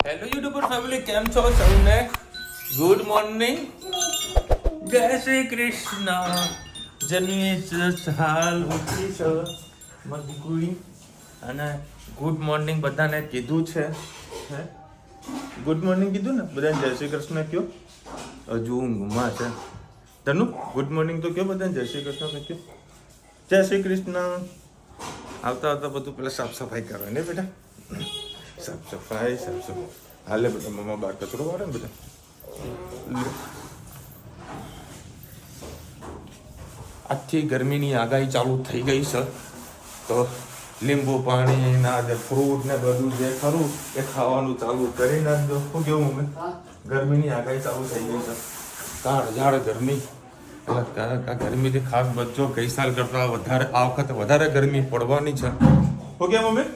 Hello YouTuber family, કેમ છો સૌને? ગુડ મોર્નિંગ, જય શ્રી કૃષ્ણ. જન્મી હાલ ઉઠી છે મધુકુઈ અને ગુડ મોર્નિંગ બધાને કીધું છે. હે ગુડ મોર્નિંગ કીધું ને બધાને? જય શ્રી કૃષ્ણ કયો. હજુ ઊંઘમાં છે તનુ. ગુડ મોર્નિંગ તો કયો બધાને, જય શ્રી કૃષ્ણ તો કયો. જય શ્રી કૃષ્ણ. આવતા આવતા બધું પેલા સાફ સફાઈ કરવાની બેટા. સાફ સફાઈ હાલે બધા. મમ્મા બહાર કચરો વાળે ને બધા. આજથી ગરમીની આગાહી ચાલુ થઈ ગઈ છે, તો લીંબુ પાણી ના જે ફ્રૂટ ને બધું જે ખરું એ ખાવાનું ચાલુ કરી નાખજો. શું કેવું મમ્મી? ગરમીની આગાહી ચાલુ થઈ ગઈ છે. કાળઝાળ ગરમી. આ ગરમીથી ખાસ બચજો. ગઈ સાલ કરતા વધારે આ વખતે વધારે ગરમી પડવાની છે. શું કે મમ્મી?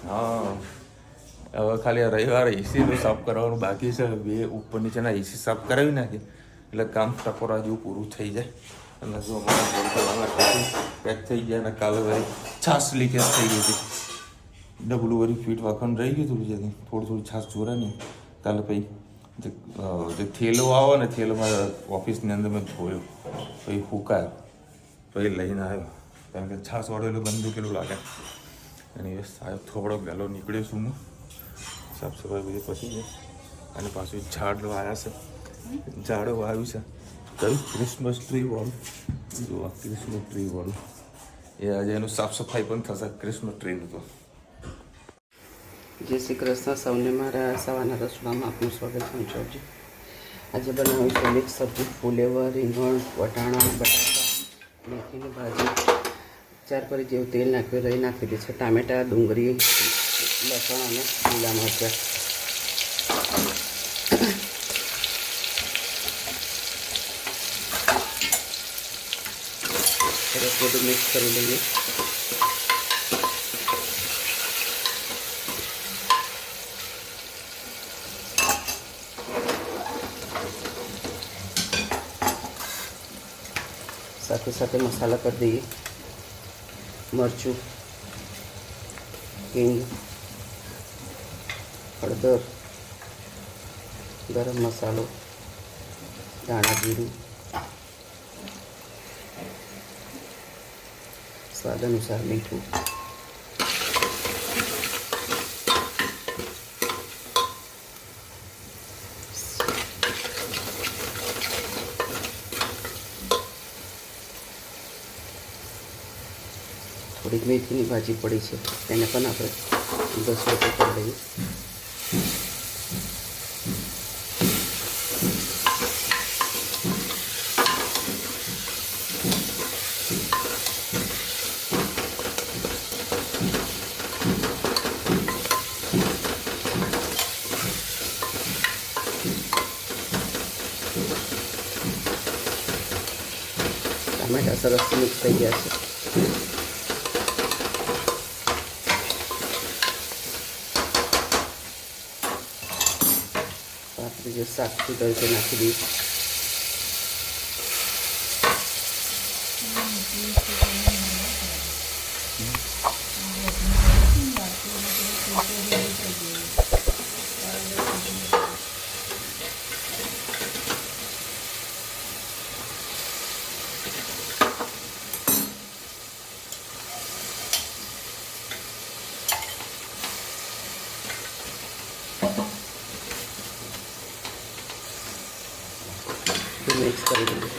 હા, હવે ખાલી રવિવારે એસીનું સાફ કરવાનું બાકી છે. બે ઉપર નીચેના એસી સાફ કરાવી નાખી એટલે કામ ટકોરા જેવું પૂરું થઈ જાય. અને જો અમારા પેક થઈ ગયા. અને કાલે ભાઈ છાશ લીકેજ થઈ ગઈ હતી. ડબલું વળી ફીટ વાખવાનું રહી ગયું થોડી જગ્યાએ. થોડી છાશ જોરા નહીં. કાલે પછી જે થેલો આવે ને, થેલોમાં ઓફિસની અંદર મેં ધોયો, પછી ફૂંકાયો, પછી લઈને આવ્યો. કારણ કે છાશ વાળેલું બંધ કેટલું લાગે. અને એ સાહેબ થોડોક વહેલો નીકળ્યો છું હું. સાફ સફાઈ બધી પછી જાય. અને પાછું ઝાડ વાવ્યા છે. ઝાડો વાવ્યું છે કયું? ક્રિસમસ ટ્રી વાળું. જો આ ક્રિસમસ ટ્રી વાળું એ આજે એનું સાફ સફાઈ પણ થશે ક્રિસમસ ટ્રીનું. તો જય શ્રી કૃષ્ણ સૌને. મારા સવારના રસોડામાં આપનું સ્વાગત છે. જોજો આજે બનાવ્યું છે મિક્સ સબ્જી, ફુલેવર, રીંગણ, વટાણા, બટાકા, મેથીની ભાજી. 4 પરી જેવું તેલ નાખ્યું, રહી નાખી દીધી છે. ટામેટાં, ડુંગળી, લસણ અને લીલા મરચાં. સરસ બધું મિક્સ કરી લઈએ. સાથે સાથે મસાલા કરી દઈએ. મરચું, હિંગ, હળદર, ગરમ મસાલો, ધાણા જીરું, સ્વાદ અનુસાર મીઠું. થોડીક મેથીની ભાજી પડી છે, તેને પણ આપણે 10 મિનિટ કરી લઈએ. ટામેટા સરસ મિક્સ થઈ ગયા છે. જે શાક સુધારી તે નાખી દઈશ. મિક્સ કરી દઈએ.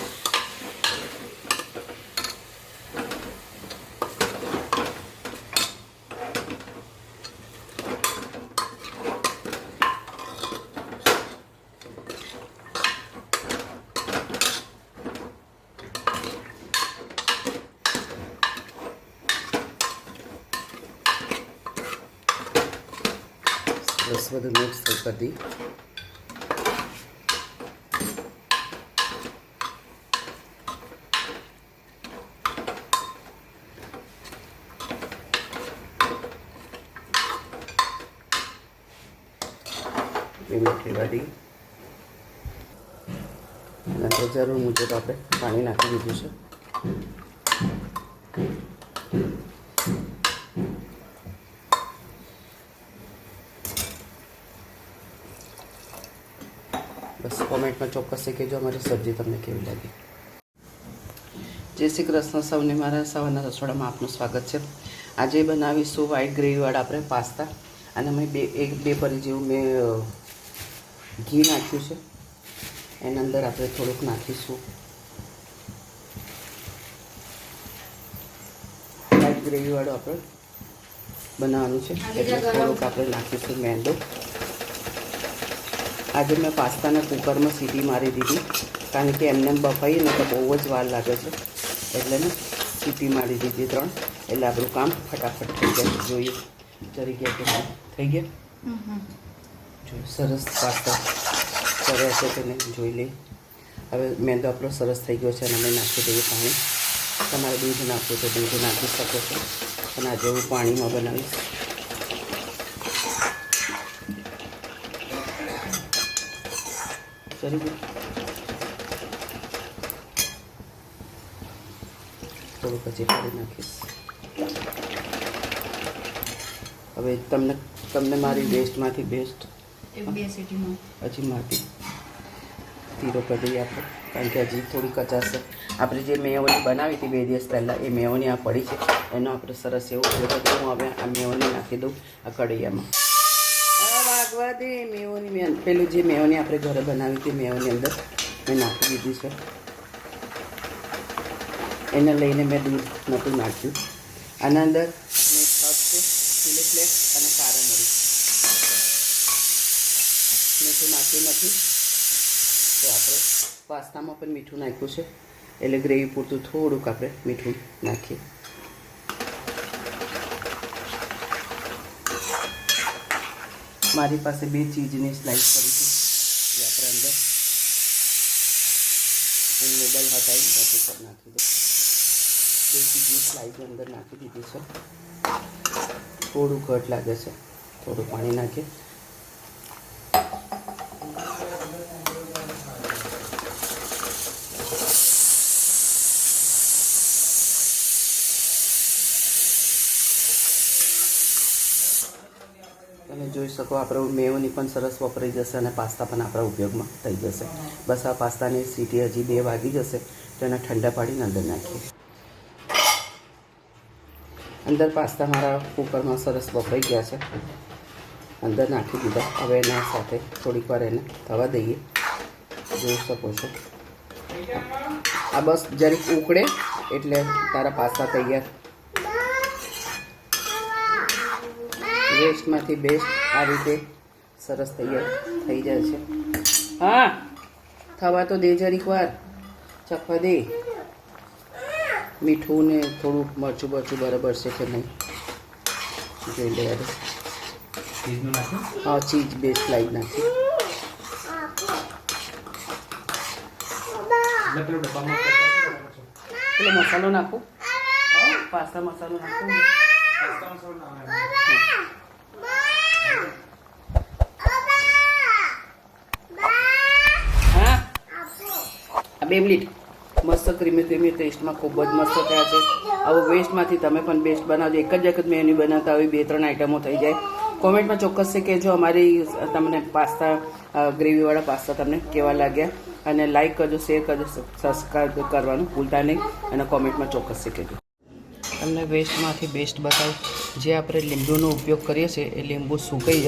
સરસ બધું મિક્સ કરી દઈએ. રેવા દઈએ. અને જરૂર મુજબ આપણે પાણી નાખી દીધું છે. બસ કોમેન્ટમાં ચોક્કસ કહેજો અમારી સબ્જી તમને કેવી લાગી. જય શ્રી કૃષ્ણ સૌને, મારા સવારના રસોડામાં આપનું સ્વાગત છે. આજે બનાવીશું વ્હાઈટ ગ્રેવીવાળા આપણે પાસ્તા. અને મેં બે પરી જેવું મેં ઘી નાખ્યું છે. એના અંદર આપણે થોડુંક નાખીશું વ્હાઈટ ગ્રેવીવાળું આપણે બનાવવાનું છે, એટલે થોડુંક આપણે નાખીશું મેંદો. આજે મેં પાસ્તાને કુકરમાં સીટી મારી દીધી, કારણ કે એમને બફાઈએ ને તો બહુ જ વાર લાગે છે, એટલે મેં સીટી મારી દીધી 3, એટલે આપણું કામ ફટાફટ થઈ જાય. જોઈએ જરી ગયા કે થઈ ગયા. જો સરસ પાસ્તા કર્યા છે તેને જોઈ લઈએ. હવે મેંદો આપણો સરસ થઈ ગયો છે અને અમે નાખી દઈએ પાણી. તમારે દૂધ નાખવું તો દૂધ નાખી શકો છો, અને આજે હું પાણીમાં બનાવીશ. થોડું પછી પાણી નાખીશ. હવે તમને મારી બેસ્ટમાંથી બેસ્ટ હજી માટી ધીરો કરી દઈએ આપણે, કારણ કે હજી થોડી કચાશ છે. આપણે જે મેયોની બનાવી હતી 2 દિવસ પહેલાં, એ મેયોની આ પડી છે, એનો આપણે સરસ એવું ઉપયોગ કરીએ. હું હવે આ મેયોની નાખી દઉં આ કઢૈયામાં. વાગવા દે મેયોની. પેલું જે મેયોની આપણે ઘરે બનાવી હતી મેયોની અંદર મેં નાખી દીધી છે. એને લઈને મેં દૂધ નહોતું નાખ્યું. આના અંદર મેં છપ છે, ચીલી ફ્લેક્સ અને કાળા મરી. મીઠું નાખ્યું નથી, તો આપણે પાસ્તામાં પણ મીઠું નાખ્યું છે, એટલે ગ્રેવી પૂરતું થોડુંક આપણે મીઠું નાખીએ. મારી પાસે 2 ચીઝની સ્લાઇસ કરી છે, જે આપણે અંદર મોબાઈલ હટાવી પછી પર નાખી દો. 2 ચીઝની સ્લાઇસ અંદર નાખી દીધી છે. થોડું ઘટ લાગે છે, થોડું પાણી નાખીએ. તમે જોઈ શકો આપણું મેયોની પણ સરસ વપરાઈ જશે અને પાસ્તા પણ આપણા ઉપયોગમાં થઈ જશે. બસ આ પાસ્તાની સીટી હજી 2 વાગી જશે તો એને ઠંડા પાડીને અંદર નાખીએ. અંદર પાસ્તા મારા કુકરમાં સરસ વપરાઈ ગયા છે, અંદર નાખી દીધા. હવે એના સાથે થોડીક વાર એને થવા દઈએ. જોઈ શકો છો આ બસ જરીક ઉકળે એટલે તારા પાસ્તા તૈયાર. વેસ્ટમાંથી બેસ્ટ આ રીતે સરસ તૈયાર થઈ જાય છે. હા, થવા તો દે જરીક વાર, ચખવા દે. મીઠું ને થોડુંક મરચું બરાબર છે કે નહીં જોઈ લે. હા, ચીઝ બેસ્ટ લાવી નાખી. પેલો મસાલો નાખું, પાસ્તા મસાલો નાખું. હા, 2 મિનિટ. મસ્ત ક્રીમી ટેસ્ટમાં ખૂબ જ મસ્ત થયા છે. આવું વેસ્ટમાંથી તમે પણ બેસ્ટ બનાવજો. એક જ મેન્યુ બનાવતા આવી 2-3 આઈટમો થઈ જાય. કોમેન્ટમાં ચોક્કસથી કહેજો અમારી તમને પાસ્તા ગ્રેવીવાળા પાસ્તા તમને કેવા લાગ્યા, અને લાઈક કરજો, શેર કરજો, સબસ્ક્રાઈબ કરવાનું ભૂલતા નહીં, અને કોમેન્ટમાં ચોક્કસથી કહેજો. તમને વેસ્ટમાંથી બેસ્ટ બતાવું. જે આપણે લીંબુનો ઉપયોગ કરીએ છીએ એ લીંબુ સુકાઈ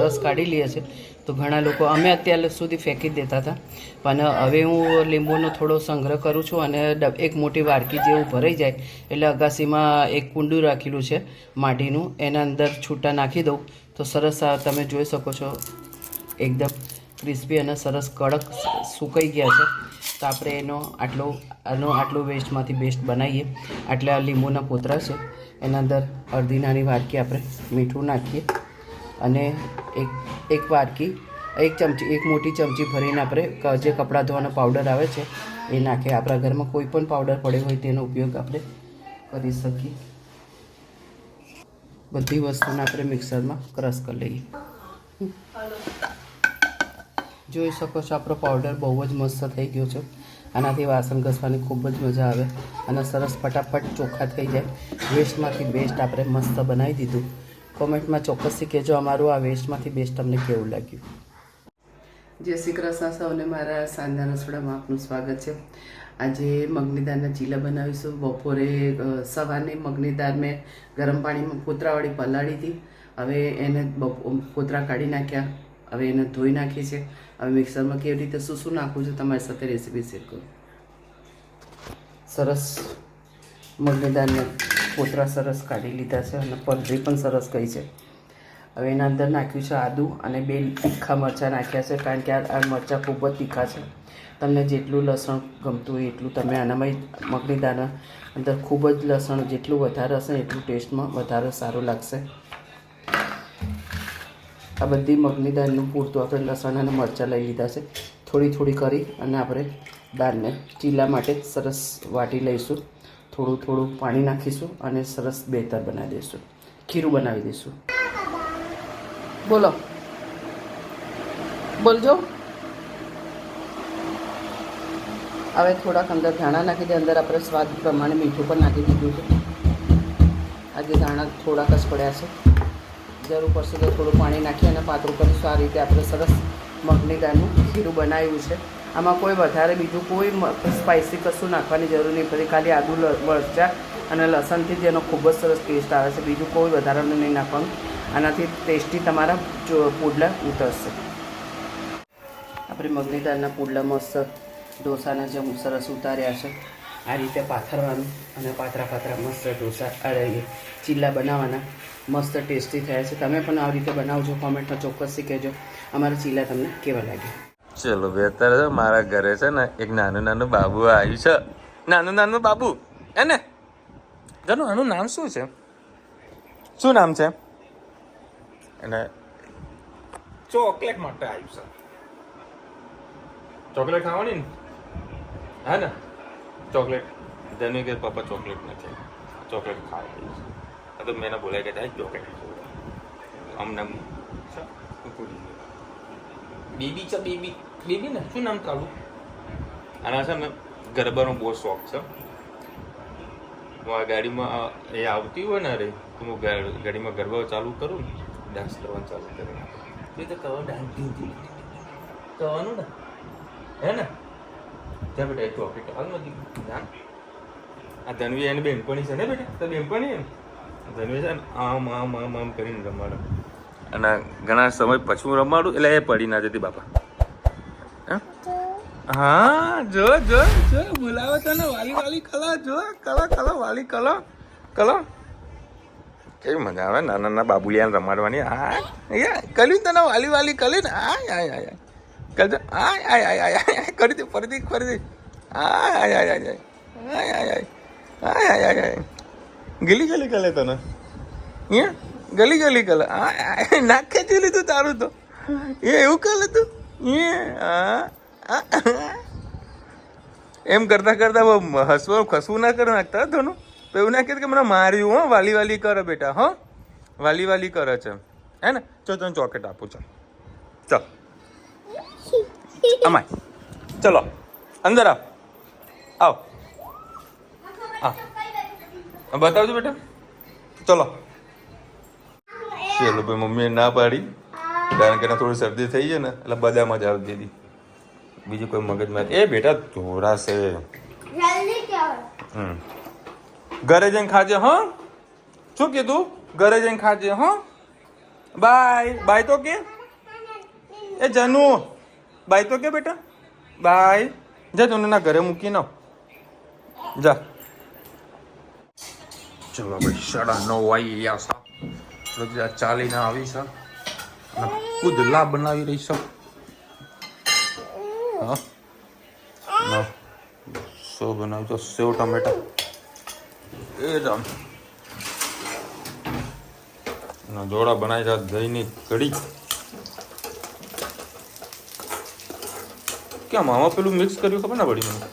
રસ કાઢી લઈએ છીએ. તો ઘણા લોકો, અમે અત્યાર સુધી ફેંકી જ દેતા હતા, પણ હવે હું લીંબુનો થોડો સંગ્રહ કરું છું, અને એક મોટી વાડકી જેવું ભરાઈ જાય એટલે અગાસીમાં એક કુંડું રાખેલું છે માટીનું, એના અંદર છૂટા નાખી દઉં તો સરસ તમે જોઈ શકો છો એકદમ ક્રિસ્પી અને સરસ કડક સુકાઈ ગયા છે. તો આપણે આટલું વેસ્ટમાંથી બેસ્ટ બનાવીએ. આટલા લીંબુના પોતરા છે, એના અંદર અડધી નાની વાડકી આપણે મીઠું નાખીએ, અને એક વાડકી, એક મોટી ચમચી ભરીને આપણે જે કપડાં ધોવાનો પાવડર આવે છે એ નાખીએ. આપણા ઘરમાં કોઈ પણ પાવડર પડ્યો હોય તેનો ઉપયોગ આપણે કરી શકીએ. બધી વસ્તુને આપણે મિક્સરમાં ક્રશ કરી લઈએ. જોઈ શકો છો આપણો પાવડર બહુ જ મસ્ત થઈ ગયો છે. આનાથી વાસણ ઘસવાની ખૂબ જ મજા આવે અને સરસ ફટાફટ ચોખ્ખા થઈ જાય. વેસ્ટમાંથી બેસ્ટ આપણે મસ્ત બનાવી દીધું. કોમેન્ટમાં ચોક્કસથી કહેજો અમારું આ વેસ્ટમાંથી બેસ્ટ તમને કેવું લાગ્યું. જય શ્રી કૃષ્ણ સૌને મારા સાંજના રસોડામાં આપનું સ્વાગત છે. આજે મગની દાળના ચીલા બનાવીશું. બપોરે સવારની મગની દાળ મેં ગરમ પાણીમાં ફોતરાવાળી પલાળી હતી. હવે એને ફોતરા કાઢી નાખ્યા. હવે એને ધોઈ નાખી છે. હવે મિક્સરમાં કેવી રીતે શું શું નાખું છું તમારી સાથે રેસીપી શેર કરું. સરસ મગની દાળને ફોતરા સરસ કાઢી લીધા છે અને પલળી પણ સરસ ગઈ છે. હવે એના અંદર નાખ્યું છે આદું અને 2 તીખા મરચાં નાખ્યા છે, કારણ કે આ મરચાં ખૂબ જ તીખા છે. તમને જેટલું લસણ ગમતું હોય એટલું તમે આનામાં મગની દાળના અંદર ખૂબ જ લસણ જેટલું વધારે હશે એટલું ટેસ્ટમાં વધારે સારું લાગશે. આ બધી મગની દાળનું પૂરતું આપણે લસણ અને મરચાં લઈ લીધા છે. થોડી થોડી કરી અને આપણે દાળને ચીલા માટે સરસ વાટી લઈશું. થોડું થોડું પાણી નાખીશું અને સરસ બેટર બનાવી દઈશું, ખીરું બનાવી દઈશું. બોલો, બોલજો. હવે થોડાક અંદર ધાણા નાખી દે. અંદર આપણે સ્વાદ પ્રમાણે મીઠું પણ નાખી દીધું છે. આજે ધાણા થોડાક જ પડ્યા છે. જરૂર પડશે તો થોડું પાણી નાખી અને પાતળું કરીશું. આ રીતે આપણે સરસ મગની દાળનું ખીરું બનાવ્યું છે. આમાં કોઈ વધારે બીજું કોઈ સ્પાઇસી કશું નાખવાની જરૂર નહીં પડે. ખાલી આદુ મરચાં અને લસણથી જ એનો ખૂબ જ સરસ ટેસ્ટ આવે છે. બીજું કોઈ વધારાનું નહીં નાખવાનું. આનાથી ટેસ્ટી તમારા પુડલા ઉતરશે. આપણે મગની દાળના પુડલા મસ્ત ઢોસાના જેમ સરસ ઉતાર્યા છે. આ રીતે પાથરવાનું અને પાતરા મસ્ત ઢોસા ચીલા બનાવવાના મસ્ત ટેસ્ટી થયા છે. તમે પણ આ રીતે બનાવજો. કોમેન્ટમાં ચોક્કસથી કહેજો અમારા ચીલા તમને કેવા લાગ્યા. ચલો બેતર છે. મારા ઘરે છે ને એક નાનું બાબુ આવ્યું છે. નાનું બાબુ હે ને? આનું નામ શું છે? શું નામ છે? અને ચોકલેટ માટે આવ્યું છે. ચોકલેટ ખાવાની ને? હા ને? ચોકલેટ ધની કે પપ્પા ચોકલેટ નથી, ચોકલેટ ખાવા. તો મેં બોલાય કે જાય ચોકલેટ અમને બેબી છે. બેબી ને શું નામ કાઢું? આના છે ને ગરબાનો બહુ શોખ છે. હું આ ગાડીમાં એ આવતી હોય ને, અરે તો હું ગાડીમાં ગરબા ચાલુ કરું ને, ડાન્સ કરવાનું ચાલુ કરું તો કવા ડાન્સ કરવાનું ને, હે ને? ત્યાં બેટા એ ચોકલેટ હાલ નથી. આ ધનવી એની બેનપણી છે ને બેટા? તો બેનપણી ને ધનવી છે ને આમ કરીને રમાડો. અને ઘણા સમય પછી હું રમાડું એટલે એ પડી ના જતી બાપા. હા જો બોલાવો તને વાલી કલા. જો કલા વાલી કલા કેવી મજા આવે નાના બાબુલિયાને રમાડવાની. હા કર્યું તને વાલી કરી ને. આય કરજો. આય કરી દે ફરીથી. આય ગલી કલે તને ગલી કલે. નાક ખેંચી લીધું તારું તો. એવું કરે તું એમ કરતા હસવું ખસવું ના કરે નાખતા થોડું. તો એવું ના કે મને માર્યું. હો વાલી કરે બેટા. હો વાલી કરે છે હે ને? ચો તને ચોકલેટ આપું. ચાલ અમાય ચલો અંદર આવ બતાવજો બેટા. ચલો ભાઈ મમ્મીએ ના પાડી, કારણ કે થોડી શરદી થઈ જાય ને એટલે બધામાં જ આવી દીધી. બીજું કોઈ મગજમાં એ બેટા ધોરાશે. ઘરે જઈને ખાજે. હા શું કીધું? ઘરે જઈને ખાજે. હા બાય તો કે એ જનુ બાય તો કે બેટા. બાય જા તું ના ઘરે મૂકી ના જા. ચલો ભાઈ 9:30 વાગી ગયા. ચાલીને આવી છે. કુદલા બનાવી રહી છે. હા સેવ બનાવી તો સેવ ટમેટા એ જામ જોડા બનાવી છે. દહીંની કઢી. ક્યાં મામા પેલું મિક્સ કર્યું ખબર ના પડી મને.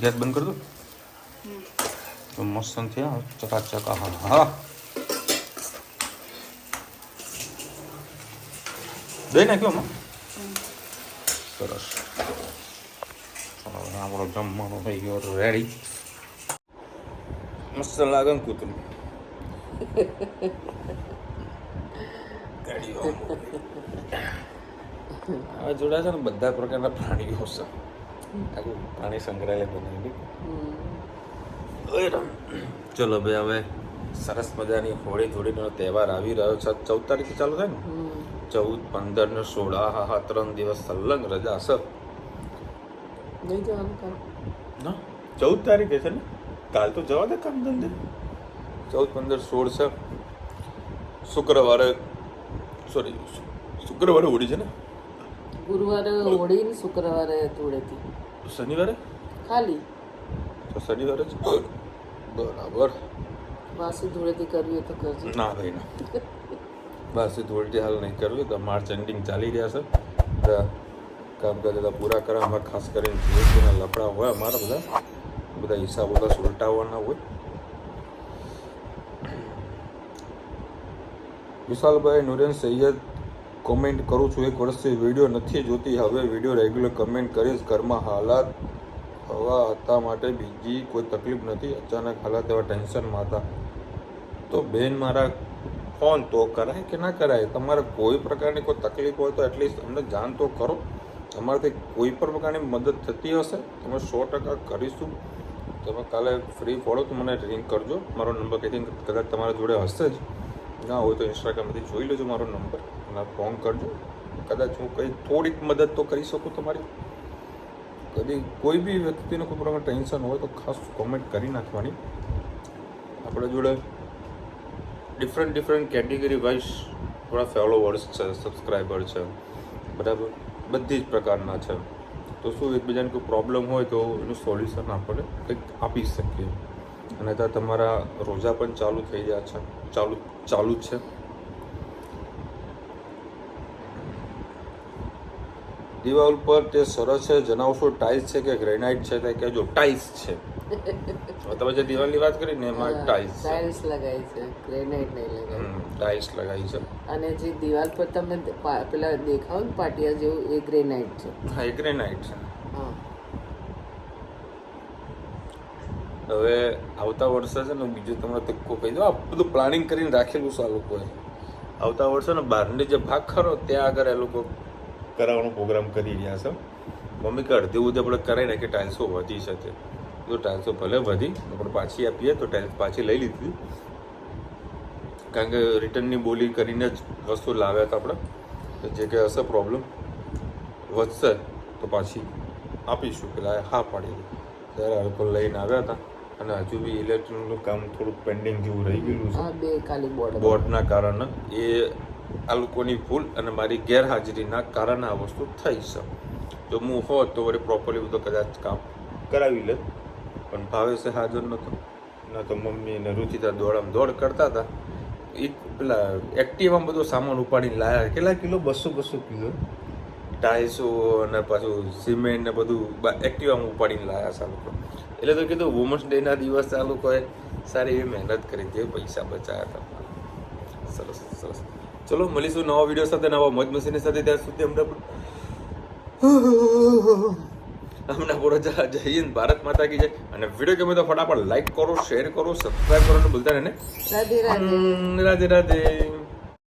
ગેસ બંધ કરી દો તો મસ્ત થયા ચકાચક. હા દહીં નાખ્યો આમાં સરસ. આપણો જમવાનો થઈ ગયો રેડી. મસ્ત લાગે ને કૂતરું. ગાડીઓ આ જોડા છે ને બધા પ્રકારના પ્રાણીઓ છે. આખું પ્રાણી સંગ્રહાલય બનાવી. ચલો ભાઈ, હવે સરસ મજાની હોળી ધૂળીનો તહેવાર આવી રહ્યો છે. 14 તારીખે ચાલુ થાય ને? 14, 15 ને 16. હા 3 દિવસ સલંગ રજા છે. નહીં જવાનું કામ ના 14 તારીખે છે ને? કાલ તો જવા દે કામ ધંધે. 14, 15, 16 છે. શુક્રવારે હોળી છે ને? ગુરુવારે હોળી ને શુક્રવારે ધૂળેટી. શનિવારે ખાલી તો શનિવારે જ બરાબર. વાસી ધૂળેટી કરવી હોય તો કરજો. ના ભાઈ ના, બસ ધૂળેટી હાલ નહીં કરવી. તો માર્ચ એન્ડિંગ ચાલી રહ્યા છે. બધા કામકાજ બધા પૂરા કરવામાં ખાસ કરીને જીએસટીના લફડા હોય અમારા બધા હિસાબ બધા ઉલટાવવાના હોય. વિશાલભાઈ નુરેન સૈયદ કોમેન્ટ કરું છું, 1 વર્ષથી વિડીયો નથી જોતી, હવે વિડીયો રેગ્યુલર કમેન્ટ કરીશ. ઘરમાં હાલાત હવા હતા માટે બીજી કોઈ તકલીફ નથી, અચાનક હાલાત એવા ટેન્શનમાં હતા. તો બેન મારા ફોન તો કરાય કે ના કરાય? તમારે કોઈ પ્રકારની કોઈ તકલીફ હોય તો એટલીસ્ટ અમને જાણ તો કરો. તમારાથી કોઈ પણ પ્રકારની મદદ થતી હશે તમે 100% કરીશું. તમે કાલે ફ્રી પડો તો મને રિંગ કરજો. મારો નંબર કઈ કદાચ તમારા જોડે હશે જ, ના હોય તો ઇન્સ્ટાગ્રામથી જોઈ લેજો મારો નંબર અને ફોન કરજો. કદાચ હું કંઈ થોડીક મદદ તો કરી શકું તમારી. કદી કોઈ બી વ્યક્તિને કોઈ પ્રકારનું ટેન્શન હોય તો ખાસ કોમેન્ટ કરી નાખવાની. આપણા જોડે ડિફરન્ટ કેટેગરી વાઇઝ થોડા ફોલોવર્સ છે, સબસ્ક્રાઈબર છે, બરાબર, બધી જ પ્રકારના છે. તો શું એકબીજાને કોઈ પ્રોબ્લેમ હોય તો એનું સોલ્યુશન આપણે કંઈક આપી શકીએ. અને ત્યાં તમારા રોજા પણ ચાલુ થઈ ગયા છે, ચાલુ જ છે. દિવાલ પર તે સરસ છે, જણાવશો ટાઇલ્સ છે કે ગ્રેનાઇટ છે? તે કહેજો. ટાઇલ્સ છે. તમે જે દિવાલની વાત કરી ને એમાં ટાઇલ્સ લગાવી છે, ગ્રેનાઇટ નહીં લગાવી. ટાઇલ્સ લગાવી છે. અને જે દિવાલ પર તમને પેલા દેખાવ ને પાટિયા જેવું, એ ગ્રેનાઇટ છે. હા, એ ગ્રેનાઇટ છે. હા. હવે આવતા વર્ષે છે ને બીજું તમને તક્કો કહી દો. આ બધું પ્લાનિંગ કરીને રાખેલું છે આ લોકોએ. આવતા વર્ષે ને બહારની જે ભાગ ખરો ત્યાં આગળ એ લોકો કરાવવાનો પ્રોગ્રામ કરી રહ્યા છે. મમ્મી કે અડધી ઉધે આપણે કરાવી નાખીએ, ટાઇલ્સો વધી છે. તે જો ટાઇલ્સો ભલે વધી આપણે પાછી આપીએ તો ટાઇલ્સ પાછી લઈ લીધી, કારણ કે રિટર્નની બોલી કરીને જ વસ્તુ લાવ્યા હતા આપણે. તો જે કંઈ હશે પ્રોબ્લેમ વધશે તો પાછી આપીશું. પેલા હા પાડી દીધી ત્યારે લોકો લઈને આવ્યા હતા. અને હજુ બી ઇલેક્ટ્રિકનું કામ થોડુંક પેન્ડિંગ જેવું રહી ગયેલું છે. બે ખાલી બોર્ડના કારણે. એ આ લોકોની ભૂલ અને મારી ગેરહાજરીના કારણે આ વસ્તુ થઈ છે. જો હું હોત તો વળી પ્રોપરલી બધું કદાચ કામ કરાવી લે, પણ ભાવેશે હાજર નહોતો. ના તો મમ્મી ને રુચિતા દોડ કરતા હતા. એ પેલા એક્ટિવામાં બધો સામાન ઉપાડીને લાયા. કેટલા કિલો? 200 કિલો ટાઇલ્સો અને પાછું સિમેન્ટ ને બધું એક્ટિવામાં ઉપાડીને લાયા છે આ લોકો. એટલે તો કીધું વુમન્સ ડેના દિવસે આ લોકોએ સારી એવી મહેનત કરી હતી, પૈસા બચાવ્યા હતા. સરસ સરસ. ચલો મળીશું નવા વિડીયો સાથે, નવા મોજ મસ્તીની સાથે. ત્યાં સુધી હમણાં પૂરો જય હિન્દ, ભારત માતા કી જય. અને વિડીયો ગમે તો ફટાફટ લાઈક કરો, શેર કરો, સબસ્ક્રાઈબ કરવાનું ભૂલતા નહીં. રાધે રાધે. રાધે રાધે.